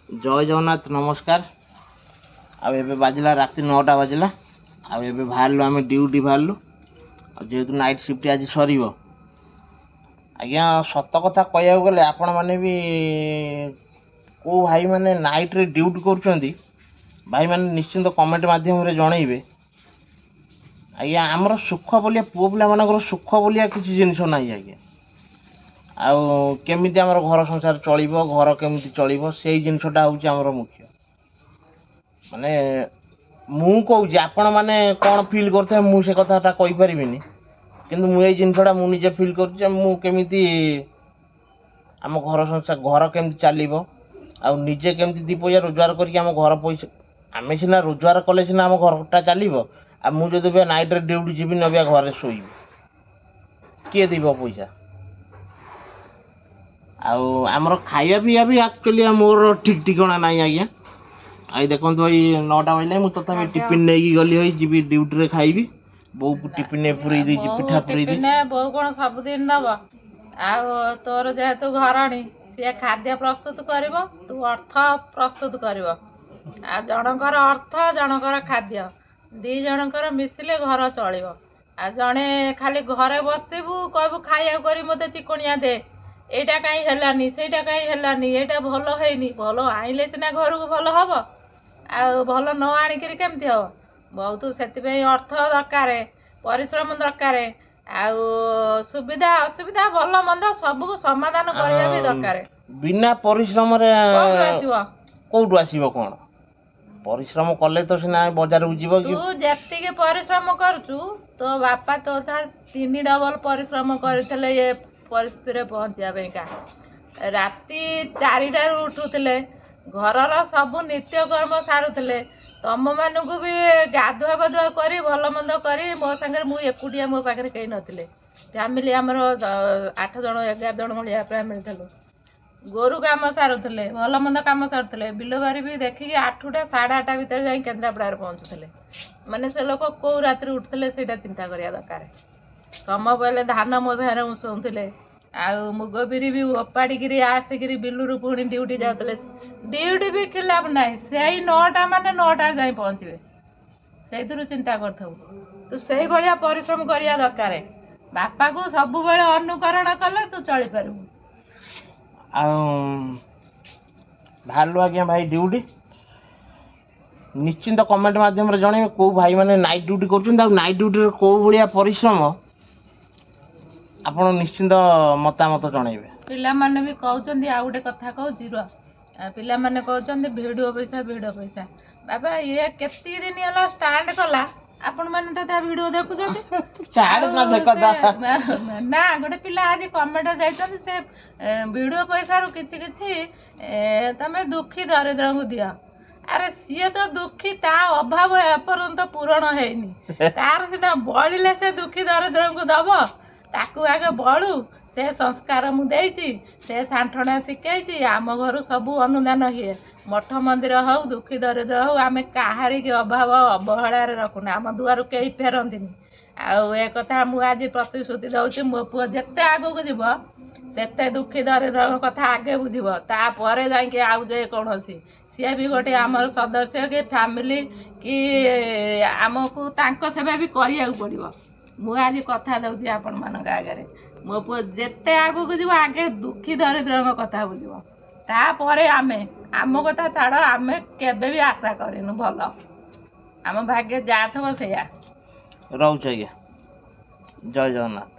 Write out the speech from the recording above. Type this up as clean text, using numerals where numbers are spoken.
जय जगन्नाथ नमस्कार। आबे बाजिला राति 9टा बाजिला। आबे बाहर आम ड्यूटी बाहर जेहेतु नाइट शिफ्ट आज सर आज्ञा सत कथा कह गले आपण मैंने भी को भाई मैंने नाइट रे ड्यूटी कर भाई मैंने निश्चिंत कमेंट माध्यम जनइबे। आज्ञा आमर सुख बोलिया पुओ पिला मानकर सुख बोलिया किसी जिनिस ना आज्ञा आमी आमर घर संसार चलो घर केमी चलो से जिनसटा हूँ मुख्य माने मु कहूँ आपण मैंने कौन फिल करते मुझे कथाटा कहीपर किंतु मुझे जिनसटा मुझे फिल करमी आम घर संसार घर केमी चलो आजे केमी दी पैसा रोजगार करके आम घर पैसा आम सीना रोजगार कले सीना आम घरटा चलो आ मुझे नाइट रे ड्यूटी जीवी नबिया घरे शोबी किए दीब पैसा आमर खाया पीया भी एक्चुअली मोर ठीक ठिकाना ना आज्ञा आई देखो भाई 9टा बजे मुझे तथा टिफिन नहीं गली जी ड्यूटी रे खाइबी बो टिफिन पूरी दीची पिठा पूरी दी बो कोन सब दिन दब आ तोर जेहेतु घरणी सी खाद्य प्रस्तुत कर तू अर्थ प्रस्तुत कर जनकर अर्थ जनकर खाद्य दी जनकर मिसिले घर चलो आ जड़े खाली घरे बसबू कहबू खाया कर मत चिकनिया दे एटा कहीं हेलानी सेटा कहीं हेलानी एटा भल हैनी भल आइले सिना घर को भल हम आ भल न आणिक केमती हम बहुत से अर्थ दरकार परिश्रम दरकार सुविधा असुविधा भल मंद सब समाधान करने भी दरकार बिना परिश्रम कौटू आसब कौन परिश्रम कले तो सीना बजार को जीव तू जी परिश्रम करुचु तो बापा तो 3 डबल परिश्रम करते ये परिस्थिति पहुंचा राति 4टार उठुले घर सबू नित्यकर्म सारुले तुम मानक भी गाधुआ पाधुआ कर भल मंद कर मो सागर मुझे एकुटिया मो पाखे कहीं नथिले फैमिली आमर 8 जन 11 जन भाया फैमिली थलु गोरु काम सारुले भल मंद काम सारुले बिल बारी भी देखिए 8टा 8:30 भितर जाए केन्द्रापड़ा पहुँचुले माने से लोक कौ रात्रि उठुले से चिंता करिया दरकार कम पहले धान मो भाई उसौले आ मुग बिरी भी ओपाड़ी आसिक बिलू पुणी ड्यूटी जाते ड्यूटी भी खिलाफ ना से 9टा माने 9टा जाए पहुँचे से चिंता कर तू से भाया परिश्रम करिया दरकार बापा को सब अनुकरण कले तू चली पारू बाहर आज्ञा भाई ड्यूटी निश्चिंत कमेंट माध्यम जन कौ भाई मैंने नाइट ड्यूटी कर नाइट ड्यूटी कौ भाया परिश्रम आप निश्चिंत मतामत जनइबे पिला माने भी कहउचंदी आ गुटे कथा कहउची रो पिला माने कहउचंदी भिडियो पैसा बाबा ये केती दिन होला स्टार्ट कला आपण माने तो ता वीडियो देखुचंदी स्टार्ट ना देखता ना गुटे पिला आज कमेंट जाइचंदी से वीडियो पैसा रो किछि किछि तमे दुखी दरिद्र को दिया अरे सी तो दुखी ता अभाव एपर्यंत पूरण हैनी तार सीना बळिले से दुखी दरिद्र को दब ताकू आगे बढ़ू से संस्कार मुझे से सांठना शिखाई आम घर सब अनुदान हुए मठ मंदिर हो दुखी दरिद्र हो आम कहारी के अभाव अवहेलार रखुना आम दुआर कहीं फेरती आ कथा मुझे प्रतिश्रुति दौर मो पु जिते आगू जीव से दुखी दरिद्र कथा आगे बुझब तापर जाकि आउ जे कौन सी भी गोटे आमर सदस्य कि फैमिली कि आमको सेवा भी करिया पड़ो मुझे कथा दूसरी आपण मान आगे मो पु जिते आगू जीव आगे दुखी दरिद्र कथा बुझब तापर आमे आम कथा छाड़ आम के भी आशा करूँ भल आम भाग्य जा थो से रोच आज्ञा जय जगन्नाथ।